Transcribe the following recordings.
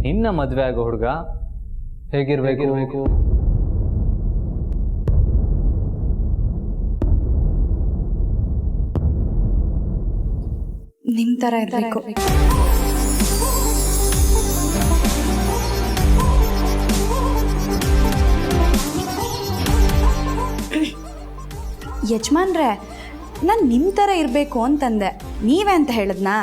ನಿನ್ನ ಮದುವೆ ಆಗೋ ಹುಡುಗ ಹೇಗಿರ್ಬೇಕು? ನಿಮ್ ತರ ಇರಬೇಕು. ಯಜಮಾನ್ರೆ, ನಾನು ನಿಮ್ಮ ಥರ ಇರಬೇಕು ಅಂತಂದೆ, ನೀವೇ ಅಂತ ಹೇಳಿದ್ನಾ?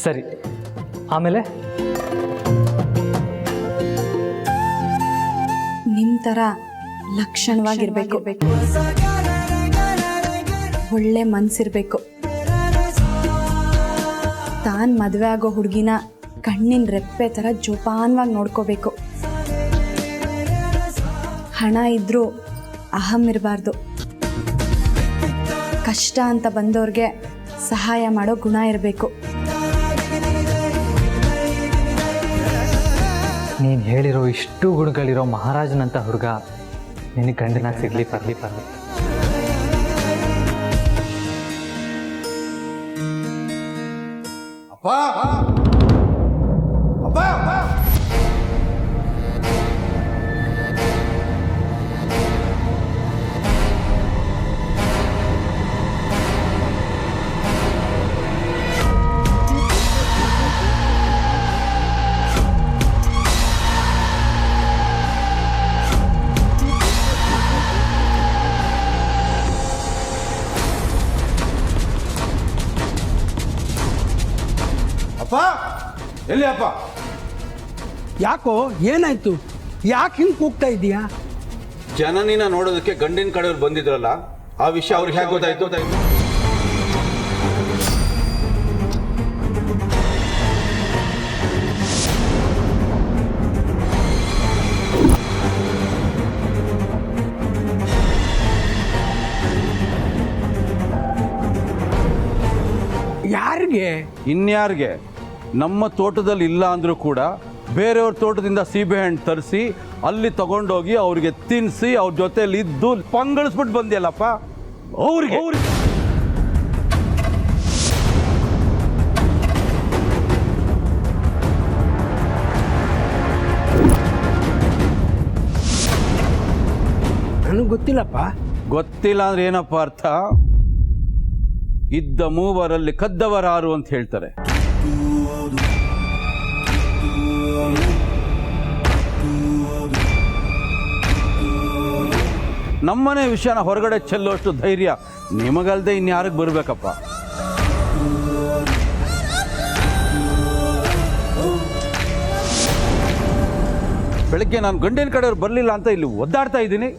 ಸರಿ, ಆಮೇಲೆ ನಿಮ್ಮ ಥರ ಲಕ್ಷಣವಾಗಿರ್ಬೇಕು, ಒಳ್ಳೆ ಮನ್ಸಿರ್ಬೇಕು, ತಾನು ಮದುವೆ ಆಗೋ ಹುಡುಗಿನ ಕಣ್ಣಿನ ರೆಪ್ಪೆ ಥರ ಜೋಪಾನವಾಗಿ ನೋಡ್ಕೋಬೇಕು. ಹಣ ಇದ್ರೂ ಅಹಂ ಇರಬಾರ್ದು. ಕಷ್ಟ ಅಂತ ಬಂದವ್ರಿಗೆ ಸಹಾಯ ಮಾಡೋ ಗುಣ ಇರಬೇಕು. ನೀನು ಹೇಳಿರೋ ಇಷ್ಟು ಗುಣಗಳಿರೋ ಮಹಾರಾಜನಂತ ಹುಡುಗ ನಿನಗೆ ಗಂಡನಾಗ ಸಿಗ್ಲಿ ಪರ್ಲಿ. ಅಪ್ಪ ಅಪ್ಪ ಅಪ್ಪ ಎಲ್ಲಿ ಅಪ್ಪ? ಯಾಕೋ ಏನಾಯ್ತು? ಯಾಕೆ ಹಿಂಗೆ ಕೂಗ್ತಾ ಇದೀಯಾ? ಜನನಿನ ನೋಡೋದಕ್ಕೆ ಗಂಡಿನ ಕಡೆಯವ್ರು ಬಂದಿದ್ರಲ್ಲ, ಆ ವಿಷಯ ಅವ್ರಿಗೆ ಹೇಗೆ ಗೊತ್ತಾಯ್ತು? ಯಾರಿಗೆ? ಇನ್ಯಾರಿಗೆ? ನಮ್ಮ ತೋಟದಲ್ಲಿ ಇಲ್ಲ ಅಂದ್ರೂ ಕೂಡ ಬೇರೆಯವ್ರ ತೋಟದಿಂದ ಸೀಬೆಹಣ್ಣು ತರಿಸಿ ಅಲ್ಲಿ ತಗೊಂಡೋಗಿ ಅವ್ರಿಗೆ ತಿನ್ನಿಸಿ ಅವ್ರ ಜೊತೆಲಿ ಇದ್ದು ಪಂಗಳಿಸ್ಬಿಟ್ಟು ಬಂದಿಯಲ್ಲಪ್ಪ ಅವ್ರಿಗೆ. ನನಗೆ ಗೊತ್ತಿಲ್ಲಪ್ಪ. ಗೊತ್ತಿಲ್ಲ ಅಂದ್ರೆ ಏನಪ್ಪ ಅರ್ಥ? ಇದ್ದ ಮೂವರಲ್ಲಿ ಕದ್ದವರಾರು ಅಂತ ಹೇಳ್ತಾರೆ. ನಮ್ಮನೆ ವಿಷಯನ ಹೊರಗಡೆ ಚೆಲ್ಲೋಷ್ಟು ಧೈರ್ಯ ನಿಮಗಲ್ದೆ ಇನ್ಯಾರಿಗೆ ಬರಬೇಕಪ್ಪ? ಬೆಳಗ್ಗೆ ನಾನು ಗಂಡಿನ ಕಡೆಯವ್ರು ಬರಲಿಲ್ಲ ಅಂತ ಇಲ್ಲಿ ಒದ್ದಾಡ್ತಾ ಇದ್ದೀನಿ,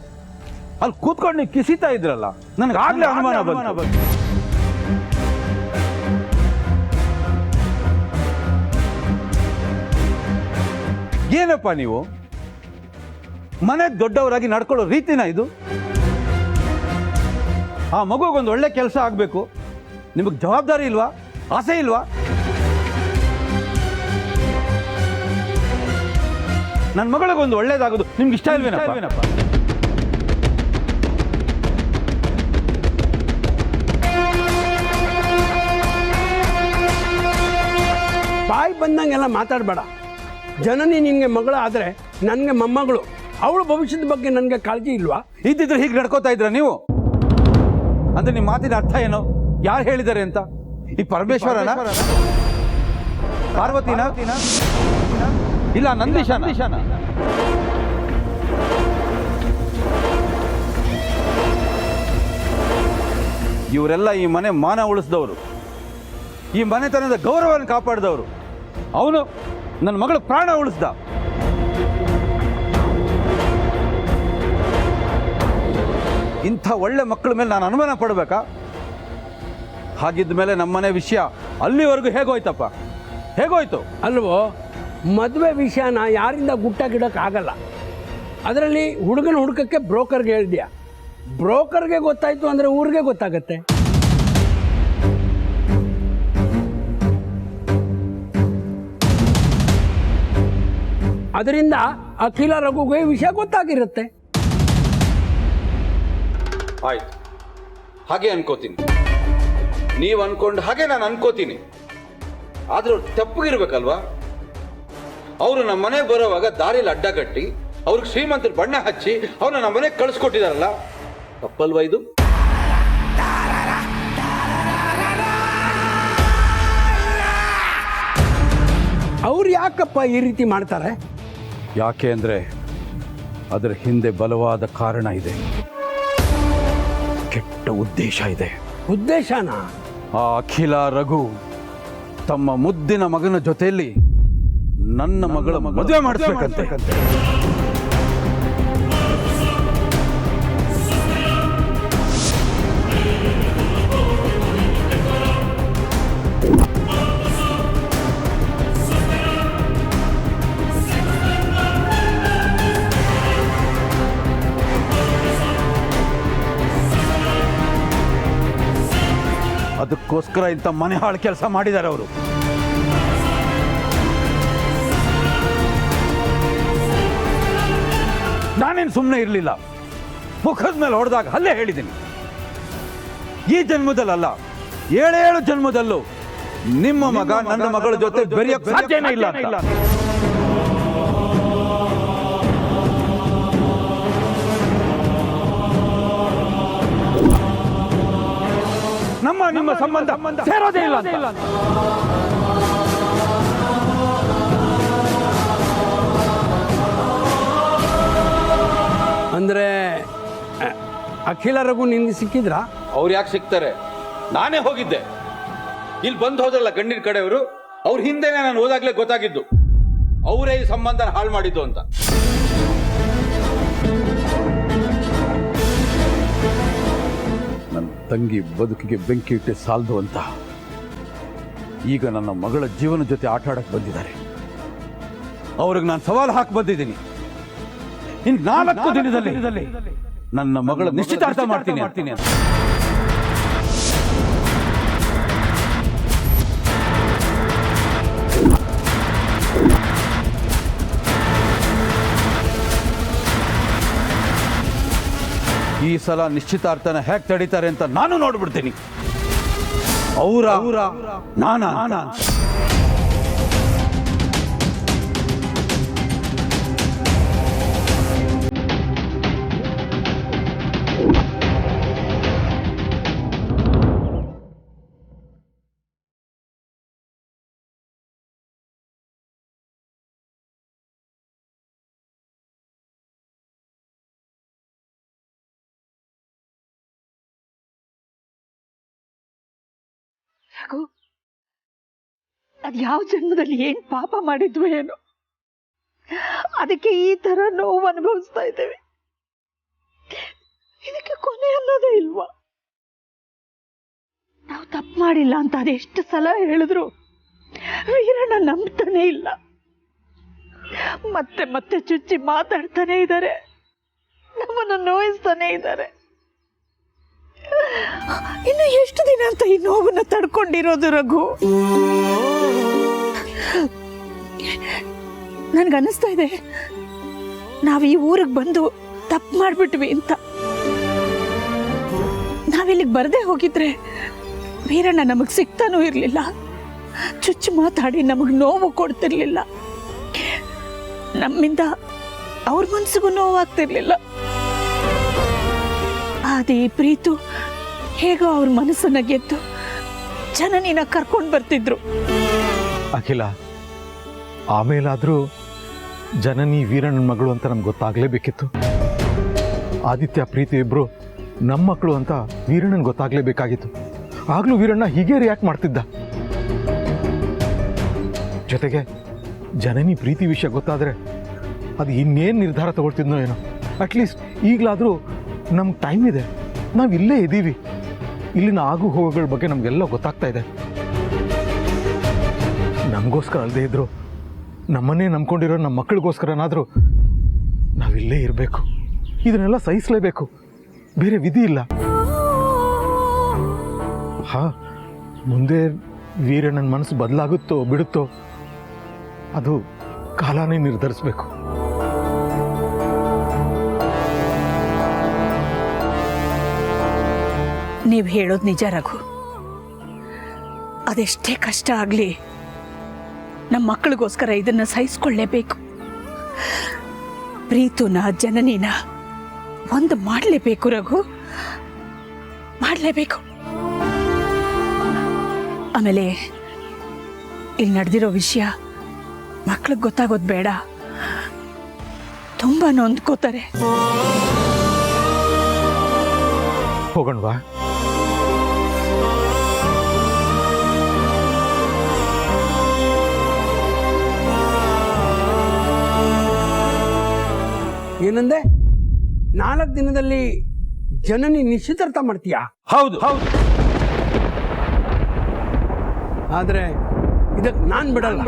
ಅಲ್ಲಿ ಕೂತ್ಕೊಂಡು ನೀವು ಕಿಸಿತಾ ಇದ್ರಲ್ಲ, ನನಗೆ ಆಗ್ಲೇ ಅನುಮಾನ ಬಂತು. ಏನಪ್ಪ ನೀವು ಮನೆ ದೊಡ್ಡವರಾಗಿ ನಡ್ಕೊಳ್ಳೋ ರೀತಿನ ಇದು? ಆ ಮಗುಗೊಂದು ಒಳ್ಳೆ ಕೆಲಸ ಆಗಬೇಕು, ನಿಮಗೆ ಜವಾಬ್ದಾರಿ ಇಲ್ವಾ? ಆಸೆ ಇಲ್ವಾ? ನನ್ನ ಮಗಳಿಗೊಂದು ಒಳ್ಳೇದಾಗೋದು ನಿಮ್ಗೆ ಇಷ್ಟ ಇಲ್ವೇನಪ್ಪ? ಬಾಯಿ ಬಂದಂಗೆಲ್ಲ ಮಾತಾಡಬೇಡ. ಜನನಿ ನಿನಗೆ ಮಗಳು ಆದರೆ ನನಗೆ ಮೊಮ್ಮಗಳು. ಅವಳ ಭವಿಷ್ಯದ ಬಗ್ಗೆ ನನಗೆ ಕಾಳಜಿ ಇಲ್ವಾ? ಇದ್ದಿದ್ರೆ ಹೀಗೆ ನಡ್ಕೋತಾ ಇದ್ರ ನೀವು? ಅಂದ್ರೆ ನಿಮ್ಮ ಮಾತಿನ ಅರ್ಥ ಏನು? ಯಾರು ಹೇಳಿದ್ದಾರೆ ಅಂತ? ಈ ಪರಮೇಶ್ವರನ, ಪಾರ್ವತಿನ, ಇಲ್ಲ ನಂದೀಶನ? ಇವರೆಲ್ಲ ಈ ಮನೆ ಮಾನ ಉಳಿಸಿದವರು, ಈ ಮನೆತನದ ಗೌರವವನ್ನು ಕಾಪಾಡಿದವರು. ಅವನು ನನ್ನ ಮಗಳ ಪ್ರಾಣ ಉಳಿಸ್ದ. ಇಂಥ ಒಳ್ಳೆ ಮಕ್ಕಳ ಮೇಲೆ ನಾನು ಅನುಮಾನ ಪಡಬೇಕಾ? ಹಾಗಿದ್ದ ಮೇಲೆ ನಮ್ಮನೆ ವಿಷಯ ಅಲ್ಲಿವರೆಗೂ ಹೇಗೋಯ್ತಪ್ಪ? ಹೇಗೋಯ್ತು ಅಲ್ವೋ? ಮದುವೆ ವಿಷಯನ ಯಾರಿಂದ ಗುಟ್ಟಾಗಿಡೋಕ್ಕಾಗಲ್ಲ. ಅದರಲ್ಲಿ ಹುಡುಗನ ಹುಡುಕಕ್ಕೆ ಬ್ರೋಕರ್ಗೆ ಹೇಳಿದ್ಯಾ. ಬ್ರೋಕರ್ಗೆ ಗೊತ್ತಾಯ್ತು ಅಂದರೆ ಊರಿಗೆ ಗೊತ್ತಾಗತ್ತೆ. ಅದರಿಂದ ಅಖಿಲ ರಘುಗೆ ವಿಷಯ ಗೊತ್ತಾಗಿರುತ್ತೆ. ಆಯ್ತು, ಹಾಗೆ ಅನ್ಕೋತೀನಿ. ನೀವು ಅನ್ಕೊಂಡು ಹಾಗೆ ನಾನು ಅನ್ಕೋತೀನಿ. ಆದ್ರೆ ಅವ್ರು ತಪ್ಪಗಿರ್ಬೇಕಲ್ವಾ? ಅವರು ನಮ್ಮ ಮನೆಗೆ ಬರೋವಾಗ ದಾರಿಲಿ ಅಡ್ಡ ಕಟ್ಟಿ ಅವ್ರಿಗೆ ಶ್ರೀಮಂತರು ಬಣ್ಣ ಹಚ್ಚಿ ಅವ್ರನ್ನ ನಮ್ಮ ಮನೆಗೆ ಕಳಿಸ್ಕೊಟ್ಟಿದಾರಲ್ಲ, ತಪ್ಪಲ್ವಾ ಇದು? ಅವ್ರು ಯಾಕಪ್ಪ ಈ ರೀತಿ ಮಾಡ್ತಾರೆ? ಯಾಕೆ ಅಂದರೆ ಅದರ ಹಿಂದೆ ಬಲವಾದ ಕಾರಣ ಇದೆ, ಕೆಟ್ಟ ಉದ್ದೇಶ ಇದೆ. ಉದ್ದೇಶನಾ? ಆ ಅಖಿಲ ರಘು ತಮ್ಮ ಮುದ್ದಿನ ಮಗನ ಜೊತೆಯಲ್ಲಿ ನನ್ನ ಮಗಳ ಮದುವೆ ಮಾಡಿಸ್ಬೇಕಂತೆ. ಅದಕ್ಕೋಸ್ಕರ ಇಂಥ ಮನೆ ಹಾಳು ಕೆಲಸ ಮಾಡಿದ್ದಾರೆ ಅವರು. ನಾನೇನು ಸುಮ್ಮನೆ ಇರಲಿಲ್ಲ. ಮುಖದ ಮೇಲೆ ಹೊಡೆದಾಗ ಅಲ್ಲೇ ಹೇಳಿದ್ದೀನಿ, ಈ ಜನ್ಮದಲ್ಲ 7 ಜನ್ಮದಲ್ಲೂ ನಿಮ್ಮ ಮಗ ನನ್ನ ಮಗಳ ಜೊತೆ ಬೆರೆಯಕ್ಕೆ ಸಾಧ್ಯನೇ ಇಲ್ಲ ಅಂತ. ನಿಮ್ಮ ಸಂಬಂಧ ಸೇರೋದೇ ಇಲ್ಲ ಅಂತ. ಅಂದ್ರೆ ಅಖಿಲ ರಘು ನಿನ್ಗೆ ಸಿಕ್ಕಿದ್ರಾ? ಅವ್ರು ಯಾಕೆ ಸಿಗ್ತಾರೆ? ನಾನೇ ಹೋಗಿದ್ದೆ. ಇಲ್ಲಿ ಬಂದು ಹೋದ್ರಲ್ಲ ಗಂಡಿನ ಕಡೆಯವರು, ಅವ್ರ ಹಿಂದೆನೆ ನಾನು ಹೋದಾಗ್ಲೇ ಗೊತ್ತಾಗಿದ್ದು ಅವರೇ ಈ ಸಂಬಂಧ ಹಾಳು ಮಾಡಿದ್ದು ಅಂತ. ನನ್ನ ತಂಗಿ ಬದುಕಿಗೆ ಬೆಂಕಿ ಇಟ್ಟೆ ಸಾಲದು ಅಂತ ಈಗ ನನ್ನ ಮಗಳ ಜೀವನ ಜೊತೆ ಆಟ ಆಡಕ್ಕೆ ಬಂದಿದ್ದಾರೆ. ಅವ್ರಿಗೆ ನಾನು ಸವಾಲು ಹಾಕಿ ಬಂದಿದ್ದೀನಿ. ಇನ್ನು 4 ದಿನದಲ್ಲಿ ನನ್ನ ಮಗಳ ನಿಶ್ಚಿತಾರ್ಥ ಮಾಡ್ತೀನಿ ಅಂತ. ಈ ಸಲ ನಿಶ್ಚಿತಾರ್ಥನ ಹೇಗೆ ತಡೀತಾರೆ ಅಂತ ನಾನು ನೋಡ್ಬಿಡ್ತೀನಿ. ಅವರ ನಾನಾ ರಘು, ಅದ್ ಯಾವ ಜನ್ಮದಲ್ಲಿ ಏನ್ ಪಾಪ ಮಾಡಿದ್ವು ಏನೋ, ಅದಕ್ಕೆ ಈ ತರ ನೋವು ಅನುಭವಿಸ್ತಾ ಇದ್ದೇವೆ. ಇದಕ್ಕೆ ಕೊನೆ ಅನ್ನೋದೇ ಇಲ್ವಾ? ನಾವು ತಪ್ಪು ಮಾಡಿಲ್ಲ ಅಂತ ಅದೆಷ್ಟು ಸಲ ಹೇಳಿದ್ರು ವೀರಣ್ಣ ನಂಬ್ತಾನೆ ಇಲ್ಲ. ಮತ್ತೆ ಮತ್ತೆ ಚುಚ್ಚಿ ಮಾತಾಡ್ತಾನೆ ಇದ್ದಾರೆ, ನಮ್ಮನ್ನು ನೋಯಿಸ್ತಾನೆ ಇದ್ದಾರೆ. ಇನ್ನು ಎಷ್ಟು ದಿನ ಅಂತ ಈ ನೋವನ್ನ ತಡ್ಕೊಂಡಿರೋದು ರಘು? ನನ್ಗನ್ನಿಸ್ತಾ ಇದೆ ನಾವ್ ಈ ಊರಿಗೆ ಬಂದು ತಪ್ಪು ಮಾಡ್ಬಿಟ್ವಿ ಅಂತ. ನಾವಿಲ್ಲಿಗೆ ಬರದೇ ಹೋಗಿದ್ರೆ ವೀರಣ್ಣ ನಮಗ್ ಸಿಗ್ತಾನೂ ಇರ್ಲಿಲ್ಲ, ಚುಚ್ಚು ಮಾತಾಡಿ ನಮಗ್ ನೋವು ಕೊಡ್ತಿರ್ಲಿಲ್ಲ, ನಮ್ಮಿಂದ ಅವ್ರ ಮನ್ಸಿಗೂ ನೋವಾಗ್ತಿರ್ಲಿಲ್ಲ. ಆದಿ ಪ್ರೀತು ಹೇಗೋ ಅವ್ರ ಮನಸ್ಸನ್ನ ಗೆದ್ದು ಜನನಿನ ಕರ್ಕೊಂಡು ಬರ್ತಿದ್ರು. ಅಖಿಲ, ಆಮೇಲಾದರೂ ಜನನಿ ವೀರಣ್ಣನ ಮಗಳು ಅಂತ ನಮ್ಗೆ ಗೊತ್ತಾಗಲೇಬೇಕಿತ್ತು. ಆದಿತ್ಯ ಪ್ರೀತಿ ಇಬ್ಬರು ನಮ್ಮ ಮಕ್ಕಳು ಅಂತ ವೀರಣ್ಣನ ಗೊತ್ತಾಗಲೇಬೇಕಾಗಿತ್ತು. ಆಗಲೂ ವೀರಣ್ಣ ಹೀಗೆ ರಿಯಾಕ್ಟ್ ಮಾಡ್ತಿದ್ದ. ಜೊತೆಗೆ ಜನನಿ ಪ್ರೀತಿ ವಿಷಯ ಗೊತ್ತಾದರೆ ಅದು ಇನ್ನೇನು ನಿರ್ಧಾರ ತಗೊಳ್ತಿದ್ನೋ ಏನೋ. ಅಟ್ಲೀಸ್ಟ್ ಈಗಲಾದರೂ ನಮ್ಗೆ ಟೈಮ್ ಇದೆ, ನಾವು ಇಲ್ಲೇ ಇದ್ದೀವಿ, ಇಲ್ಲಿನ ಆಗು ಹೋಗುಗಳ ಬಗ್ಗೆ ನಮಗೆಲ್ಲ ಗೊತ್ತಾಗ್ತಾ ಇದೆ. ನಮಗೋಸ್ಕರ ಅಲ್ಲದೆ ಇದ್ರು ನಮ್ಮನ್ನೇ ನಂಬ್ಕೊಂಡಿರೋ ನಮ್ಮ ಮಕ್ಕಳಿಗೋಸ್ಕರನಾದರೂ ನಾವಿಲ್ಲೇ ಇರಬೇಕು. ಇದನ್ನೆಲ್ಲ ಸಹಿಸಲೇಬೇಕು, ಬೇರೆ ವಿಧಿ ಇಲ್ಲ. ಮುಂದೆ ವೀರಣ್ಣನ ಮನಸ್ಸು ಬದಲಾಗುತ್ತೋ ಬಿಡುತ್ತೋ ಅದು ಕಾಲನೇ ನಿರ್ಧರಿಸಬೇಕು. ನೀವು ಹೇಳೋದು ನಿಜ ರಘು. ಅದೆಷ್ಟೇ ಕಷ್ಟ ಆಗಲಿ ನಮ್ಮ ಮಕ್ಕಳಿಗೋಸ್ಕರ ಇದನ್ನು ಸಹಿಸ್ಕೊಳ್ಳೇಬೇಕು. ಪ್ರೀತುನ ಜನನಿನ ಒಂದು ಮಾಡಲೇಬೇಕು ರಘು, ಮಾಡಲೇಬೇಕು. ಆಮೇಲೆ ಇಲ್ಲಿ ನಡೆದಿರೋ ವಿಷಯ ಮಕ್ಳಿಗೆ ಗೊತ್ತಾಗೋದು ಬೇಡ, ತುಂಬ ನೊಂದ್ಕೋತಾರೆ. ಹೋಗೋಣವಾ? ಏನಂದೆ? 4 ದಿನದಲ್ಲಿ ಜನನಿ ನಿಶ್ಚಿತಾರ್ಥ ಮಾಡ್ತೀಯಾ? ಹೌದು ಹೌದು. ಆದ್ರೆ ಇದಕ್ಕೆ ನಾನು ಬಿಡಲ್ಲ.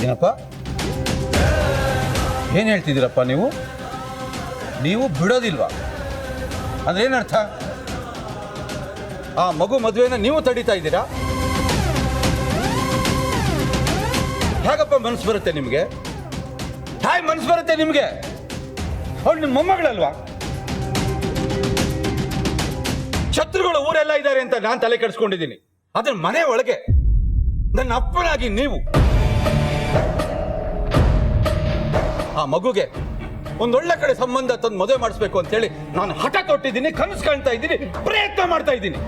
ಏನಪ್ಪ ಏನು ಹೇಳ್ತಿದ್ದೀರಪ್ಪ ನೀವು? ನೀವು ಬಿಡೋದಿಲ್ವಾ ಅಂದ್ರೆ ಏನರ್ಥ? ಆ ಮಗು ಮದುವೆನ ನೀವು ತಡೀತಾ ಇದ್ದೀರಾ? ಹೇಗಪ್ಪ ಮನಸ್ಸು ಬರುತ್ತೆ ನಿಮಗೆ? ಹೇಗೆ ಮನಸ್ಸು ಬರುತ್ತೆ ನಿಮಗೆ? ಅವಳು ನಿಮ್ಮ ಮೊಮ್ಮಗಳಲ್ವಾ? ಶತ್ರುಗಳು ಊರೆಲ್ಲ ಇದ್ದಾರೆ ಅಂತ ನಾನು ತಲೆ ಕೆಡಿಸ್ಕೊಂಡಿದ್ದೀನಿ. ಅದ್ರ ಮನೆ ಒಳಗೆ ನನ್ನ ಅಪ್ಪನಾಗಿ ನೀವು ಆ ಮಗುಗೆ ಒಂದೊಳ್ಳೆ ಕಡೆ ಸಂಬಂಧ ತಂದು ಮದುವೆ ಮಾಡಿಸ್ಬೇಕು ಅಂತ ಹೇಳಿ ನಾನು ಹಠ ತೊಟ್ಟಿದ್ದೀನಿ, ಕನಸು ಕಾಣ್ತಾ ಇದ್ದೀನಿ, ಪ್ರಯತ್ನ ಮಾಡ್ತಾ ಇದ್ದೀನಿ.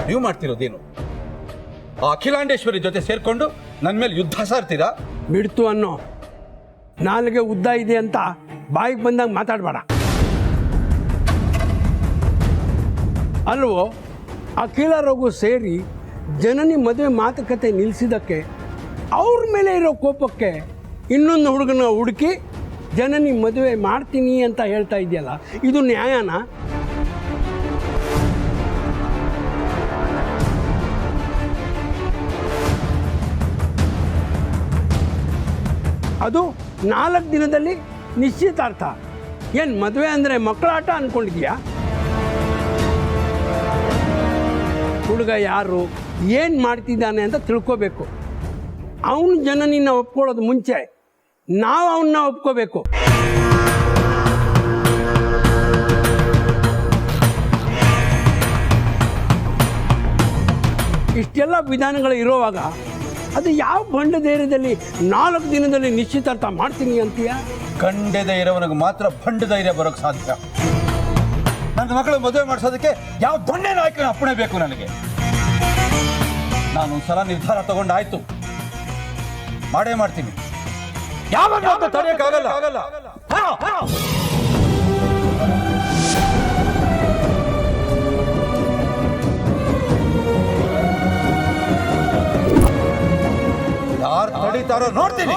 ನೀವು ಮಾಡ್ತಿರೋದೇನು? ಆ ಅಖಿಲಾಂಡೇಶ್ವರಿ ಜೊತೆ ಸೇರ್ಕೊಂಡು ನನ್ನ ಮೇಲೆ ಯುದ್ಧ ಸಾರ್ತೀರಾ? ಬಿಡ್ತು ಅನ್ನೋ ನಾಲಿಗೆ ಉದ್ದ ಇದೆ ಅಂತ ಬಾಯಿಗೆ ಬಂದಾಗ ಮಾತಾಡಬೇಡ. ಅಲ್ವೋ, ಅಖಿಲ ರಘು ಸೇರಿ ಜನನಿ ಮದುವೆ ಮಾತುಕತೆ ನಿಲ್ಲಿಸಿದ್ದಕ್ಕೆ ಅವ್ರ ಮೇಲೆ ಇರೋ ಕೋಪಕ್ಕೆ ಇನ್ನೊಂದು ಹುಡುಗನ ಹುಡುಕಿ ಜನನಿ ಮದುವೆ ಮಾಡ್ತೀನಿ ಅಂತ ಹೇಳ್ತಾ ಇದೆಯಲ್ಲ, ಇದು ನ್ಯಾಯನಾ? ಅದು 4 ದಿನದಲ್ಲಿ ನಿಶ್ಚಿತಾರ್ಥ. ಏನು ಮದುವೆ ಅಂದರೆ ಮಕ್ಕಳಾಟ ಅಂದ್ಕೊಂಡಿದ್ಯಾ? ಹುಡುಗ ಯಾರು, ಏನು ಮಾಡ್ತಿದ್ದಾನೆ ಅಂತ ತಿಳ್ಕೋಬೇಕು. ಅವನು ಜನನಿನ ಒಪ್ಕೊಳ್ಳೋದು ಮುಂಚೆ ನಾವು ಅವನ್ನ ಒಪ್ಕೋಬೇಕು. ಇಷ್ಟೆಲ್ಲ ವಿಧಾನಗಳು ಇರೋವಾಗ ಅದು ಯಾವ ಬಂಡ ಧೈರ್ಯದಲ್ಲಿ 4 ದಿನದಲ್ಲಿ ನಿಶ್ಚಿತಾರ್ಥ ಮಾಡ್ತೀನಿ ಅಂತೀಯ? ಗಂಡೆದ ಇರೋವನಿಗೆ ಮಾತ್ರ ಭಂಡ ಧೈರ್ಯ ಬರೋಕ್ಕೆ ಸಾಧ್ಯ. ನನ್ನ ಮಕ್ಕಳು ಮದುವೆ ಮಾಡಿಸೋದಕ್ಕೆ ಯಾವ ದೊಣ್ಣೆ ನಾಯಕನ ಅಪ್ಪಣೆ ಬೇಕು ನನಗೆ. ನಾನು ಒಂದ್ಸಲ ನಿರ್ಧಾರ ತಗೊಂಡಾಯ್ತು, ಮಾಡೇ ಮಾಡ್ತೀನಿ. ಯಾವಾಗ ತಡೆಯಕ್ಕಾಗಲ್ಲ. ಯಾರು ತಡೀತಾರೋ ನೋಡ್ತೀನಿ.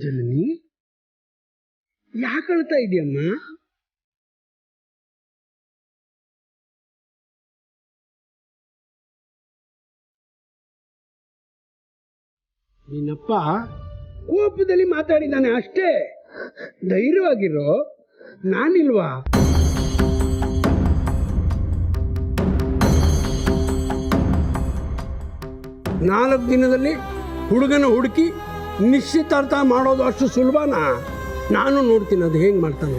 ಜನನಿ, ಯಾಕೆ ಅಳ್ತಾ ಇದೆಯಮ್ಮ? ನಿನ್ನಪ್ಪ ಕೋಪದಲ್ಲಿ ಮಾತಾಡಿದ್ದಾನೆ ಅಷ್ಟೇ. ಧೈರ್ಯವಾಗಿರೋ, ನಾನಿಲ್ವಾ? ನಾಲ್ಕು ದಿನದಲ್ಲಿ ಹುಡುಗನ ಹುಡುಕಿ ನಿಶ್ಚಿತಾರ್ಥ ಮಾಡೋದು ಅಷ್ಟು ಸುಲಭನಾ? ನಾನು ನೋಡ್ತೀನಿ ಅದು ಹೇಗೆ ಮಾಡ್ತಾನೆ.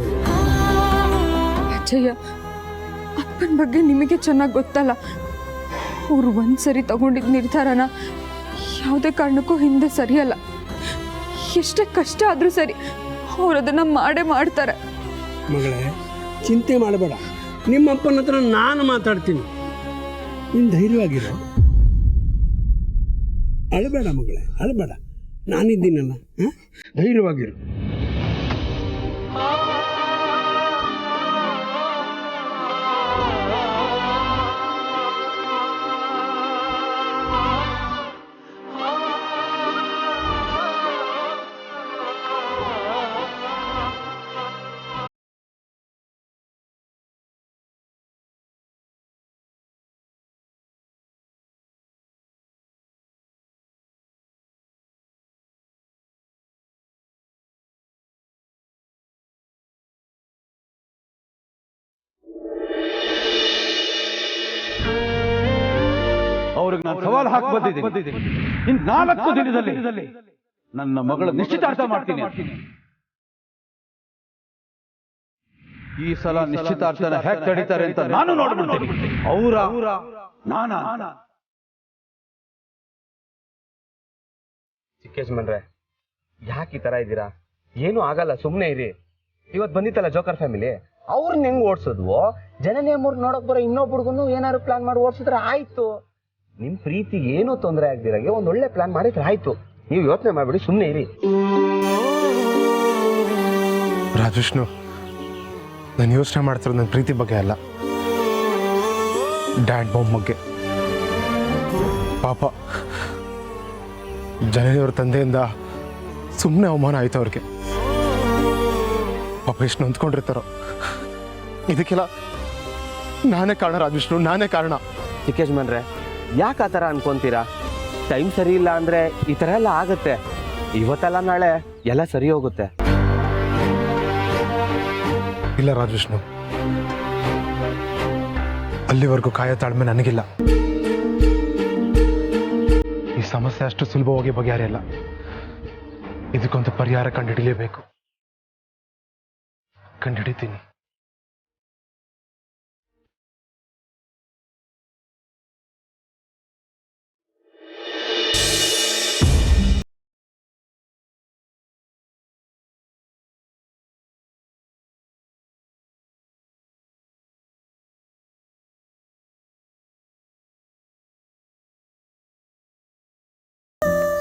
ಅಜ್ಜಯ್ಯ, ಅಪ್ಪನ ಬಗ್ಗೆ ನಿಮಗೆ ಚೆನ್ನಾಗಿ ಗೊತ್ತಲ್ಲ. ಅವರು ಒಂದ್ಸರಿ ತಗೊಂಡಿದ್ದ ನಿರ್ಧಾರನ ಯಾವುದೇ ಕಾರಣಕ್ಕೂ ಹಿಂದೆ ಸರಿಯಲ್ಲ. ಎಷ್ಟೇ ಕಷ್ಟ ಆದರೂ ಸರಿ, ಅವ್ರು ಅದನ್ನು ಮಾಡೇ ಮಾಡ್ತಾರೆ. ಮಗಳೇ, ಚಿಂತೆ ಮಾಡಬೇಡ. ನಿಮ್ಮಪ್ಪನ ಹತ್ರ ನಾನು ಮಾತಾಡ್ತೀನಿ. ನೀನು ಧೈರ್ಯವಾಗಿರೋ, ಅಳಬೇಡ ಮಗಳೇ, ಅಳಬೇಡ. ನಾನಿದ್ದೀನಲ್ಲ, ಧೈರ್ಯವಾಗಿರು. ಅವ್ರಿಗೆ ನಾನು ಸವಾಲು ಹಾಕಿ ಬಂದಿದ್ದೀನಿ. ಇನ್ನು 4 ದಿನದಲ್ಲಿ ನನ್ನ ಮಗಳ ನಿಶ್ಚಿತಾರ್ಥ ಮಾಡ್ತೀನಿ. ಈ ಸಲ ನಿಶ್ಚಿತಾರ್ಥನ ಹೇಗೆ ತಡೀತಾರೆ ಅಂತ ನಾನು ನೋಡ್ಬಿಡ್ತೀನಿ. ಅವರ ನಾನಾ? ಚಿಕ್ಕ ಯಜಮಾನ್ರೆ, ಯಾಕೆ ಈ ತರ ಇದ್ದೀರಾ? ಏನು ಆಗಲ್ಲ, ಸುಮ್ಮನೆ ಇರಿ. ಇವತ್ತು ಬಂದಿತ್ತಲ್ಲ ಜೋಕರ್ ಫ್ಯಾಮಿಲಿ, ಅವ್ರನ್ನ ಹೆಂಗ್ ಓಡಿಸೋದ್ವೋ, ಜನನಿ ಅಮ್ಮವ್ರು ನೋಡಕ್ ಬರೋ ಇನ್ನೊಬ್ಬ ಹುಡುಗನು ಏನಾದ್ರು ಪ್ಲಾನ್ ಮಾಡಿ ಓಡಿಸಿದ್ರೆ ಆಯ್ತು. ನಿಮ್ ಪ್ರೀತಿಗೆ ಏನೂ ತೊಂದರೆ ಆಗ್ದಿರಾಗೆ ಒಂದ್ ಒಳ್ಳೆ ಪ್ಲಾನ್ ಮಾಡಿದ್ರೆ ಆಯ್ತು. ನೀವು ಯೋಚನೆ ಮಾಡ್ಬಿಡಿ, ಸುಮ್ಮನೆ ಇರಿ. ರಾಜವಿಷ್ಣು, ನಾನು ಯೋಚನೆ ಮಾಡ್ತಿರೋದು ನನ್ನ ಪ್ರೀತಿ ಬಗ್ಗೆ ಅಲ್ಲ, ಡ್ಯಾಡ್ ಬಾಂಬ್ ಬಗ್ಗೆ. ಪಾಪ ಜನನಿಯವ್ರ ತಂದೆಯಿಂದ ಸುಮ್ಮನೆ ಅವಮಾನ ಆಯ್ತು ಅವ್ರಿಗೆ. ಪಾಪ ಎಷ್ಟು ನೊಂದ್ಕೊಂಡಿರ್ತಾರೋ. ಇದಕ್ಕೆಲ್ಲ ನಾನೇ ಕಾರಣ ರಾಜವಿಷ್ಣು, ನಾನೇ ಕಾರಣ. ಚಿಕ್ಕ ಯಜಮಾನ್ರೆ, ಯಾಕೆ ಆ ಥರ ಅನ್ಕೊಂತೀರಾ? ಟೈಮ್ ಸರಿ ಇಲ್ಲ ಅಂದ್ರೆ ಈ ಥರ ಎಲ್ಲ ಆಗುತ್ತೆ. ಇವತ್ತಲ್ಲ ನಾಳೆ ಎಲ್ಲ ಸರಿ ಹೋಗುತ್ತೆ. ಇಲ್ಲ ರಾಜವಿಷ್ಣು, ಅಲ್ಲಿವರೆಗೂ ಕಾಯೋ ತಾಳ್ಮೆ ನನಗಿಲ್ಲ. ಈ ಸಮಸ್ಯೆ ಅಷ್ಟು ಸುಲಭವಾಗಿ ಬಗೆಹರಿಯಲ್ಲ. ಇದಕ್ಕೊಂದು ಪರಿಹಾರ ಕಂಡುಹಿಡಿಯಲೇಬೇಕು. ಕಂಡುಹಿಡಿತೀನಿ.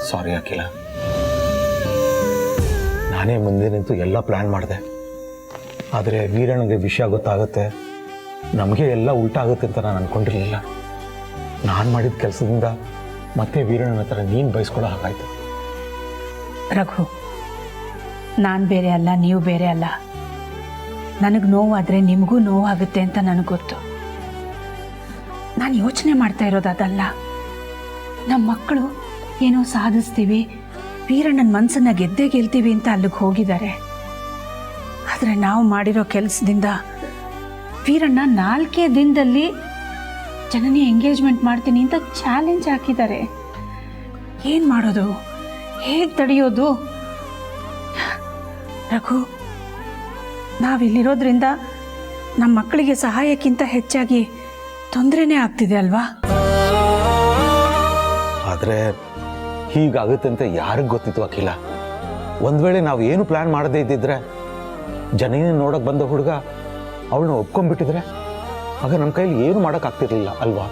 ಸಾರಿ ಅಖಿಲ, ನಾನೇ ಮುಂದೆ ನಿಂತು ಎಲ್ಲ ಪ್ಲ್ಯಾನ್ ಮಾಡಿದೆ. ಆದರೆ ವೀರಣ್ಣಗೆ ವಿಷಯ ಗೊತ್ತಾಗುತ್ತೆ, ನಮಗೆ ಎಲ್ಲ ಉಲ್ಟಾಗುತ್ತೆ ಅಂತ ನಾನು ಅಂದ್ಕೊಂಡಿರಲಿಲ್ಲ. ನಾನು ಮಾಡಿದ ಕೆಲಸದಿಂದ ಮತ್ತೆ ವೀರಣ್ಣನ ಹತ್ರ ನೀನು ಬಯಸ್ಕೊಳ್ಳೋ ಹಾಗಾಯ್ತು. ರಘು, ನಾನು ಬೇರೆ ಅಲ್ಲ, ನೀವು ಬೇರೆ ಅಲ್ಲ. ನನಗೆ ನೋವಾದರೆ ನಿಮಗೂ ನೋವಾಗುತ್ತೆ ಅಂತ ನನಗೆ ಗೊತ್ತು. ನಾನು ಯೋಚನೆ ಮಾಡ್ತಾ ಇರೋದು ಅದಲ್ಲ. ನಮ್ಮ ಮಕ್ಕಳು ಏನೋ ಸಾಧಿಸ್ತೀವಿ, ವೀರಣ್ಣನ ಮನಸ್ಸನ್ನ ಗೆದ್ದೇ ಗೆಲ್ತೀವಿ ಅಂತ ಅಲ್ಲಿಗೆ ಹೋಗಿದ್ದಾರೆ. ಆದರೆ ನಾವು ಮಾಡಿರೋ ಕೆಲಸದಿಂದ ವೀರಣ್ಣ 4 ದಿನದಲ್ಲಿ ಜನನಿ ಎಂಗೇಜ್ಮೆಂಟ್ ಮಾಡ್ತೀನಿ ಅಂತ ಚಾಲೆಂಜ್ ಹಾಕಿದ್ದಾರೆ. ಏನು ಮಾಡೋದು? ಹೇಗೆ ತಡೆಯೋದು? ರಘು, ನಾವಿಲ್ಲಿರೋದ್ರಿಂದ ನಮ್ಮ ಮಕ್ಕಳಿಗೆ ಸಹಾಯಕ್ಕಿಂತ ಹೆಚ್ಚಾಗಿ ತೊಂದರೆನೇ ಆಗ್ತಿದೆ ಅಲ್ವಾ? ಆದರೆ ಹೀಗಾಗುತ್ತೆ ಅಂತ ಯಾರಿಗೆ ಗೊತ್ತಿತ್ತು ಅಖಿಲ? ಒಂದು ವೇಳೆ ನಾವು ಏನು ಪ್ಲ್ಯಾನ್ ಮಾಡದೇ ಇದ್ದಿದ್ರೆ, ಜನನೇ ನೋಡೋಕೆ ಬಂದ ಹುಡುಗ ಅವಳನ್ನ ಒಪ್ಕೊಂಡ್ಬಿಟ್ಟಿದ್ರೆ, ಆಗ ನಮ್ಮ ಕೈಲಿ ಏನು ಮಾಡೋಕ್ಕಾಗ್ತಿರ್ಲಿಲ್ಲ ಅಲ್ವಾ?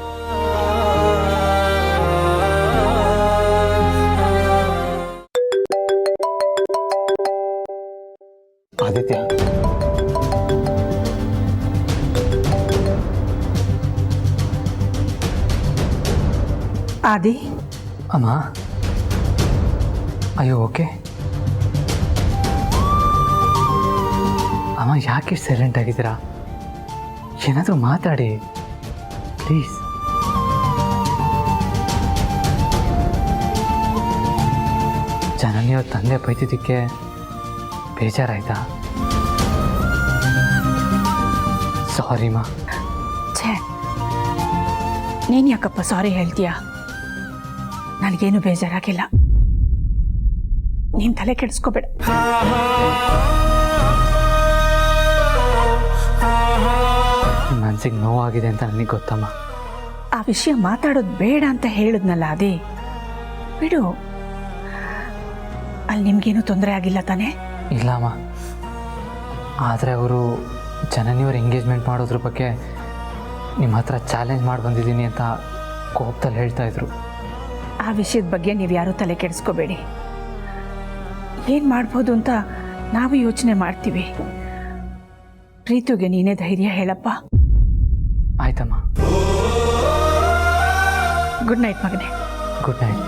ಆದಿತ್ಯ, ಆದಿ, ಅಮ್ಮ, ಅಯ್ಯೋ ಓಕೆ ಅಮ್ಮ, ಯಾಕೆ ಸೈಲೆಂಟ್ ಆಗಿದ್ದೀರಾ? ಏನಾದರೂ ಮಾತಾಡಿ ಪ್ಲೀಸ್. ಜನನಿಯವ್ರ ತಂದೆ ಬೈತಿದ್ದಕ್ಕೆ ಬೇಜಾರಾಯ್ತಾ? ಸಾರಿ ಮಾ. ಛೇ, ನೀನು ಯಾಕಪ್ಪ ಸಾರಿ ಹೇಳ್ತೀಯಾ? ನನಗೇನು ಬೇಜಾರಾಗಿಲ್ಲ, ನೀನು ತಲೆ ಕೆಡಿಸ್ಕೋಬೇಡ. ಮನಸ್ಸಿಗೆ ನೋವಾಗಿದೆ ಅಂತ ನನಗೆ ಗೊತ್ತಮ್ಮ. ಆ ವಿಷಯ ಮಾತಾಡೋದು ಬೇಡ ಅಂತ ಹೇಳಿದ್ನಲ್ಲ ಅದೇ, ಬಿಡು. ಅಲ್ಲಿ ನಿಮ್ಗೇನು ತೊಂದರೆ ಆಗಿಲ್ಲ ತಾನೇ? ಇಲ್ಲಮ್ಮ, ಆದರೆ ಅವರು ಜನನಿಯವ್ರ ಎಂಗೇಜ್ಮೆಂಟ್ ಮಾಡೋದ್ರ ಬಗ್ಗೆ ನಿಮ್ಮ ಹತ್ರ ಚಾಲೆಂಜ್ ಮಾಡಿ ಬಂದಿದ್ದೀನಿ ಅಂತ ಕೋಪದಲ್ಲಿ ಹೇಳ್ತಾ ಇದ್ರು. ಆ ವಿಷಯದ ಬಗ್ಗೆ ನೀವು ಯಾರೂ ತಲೆ ಕೆಡಿಸ್ಕೋಬೇಡಿ. ಏನು ಮಾಡ್ಬೋದು ಅಂತ ನಾವು ಯೋಚನೆ ಮಾಡ್ತೀವಿ. ಪ್ರೀತಿಗೆ ನೀನೇ ಧೈರ್ಯ ಹೇಳಪ್ಪ. ಆಯ್ತಮ್ಮ. ಗುಡ್ ನೈಟ್ ಮಗನೇ. Good night.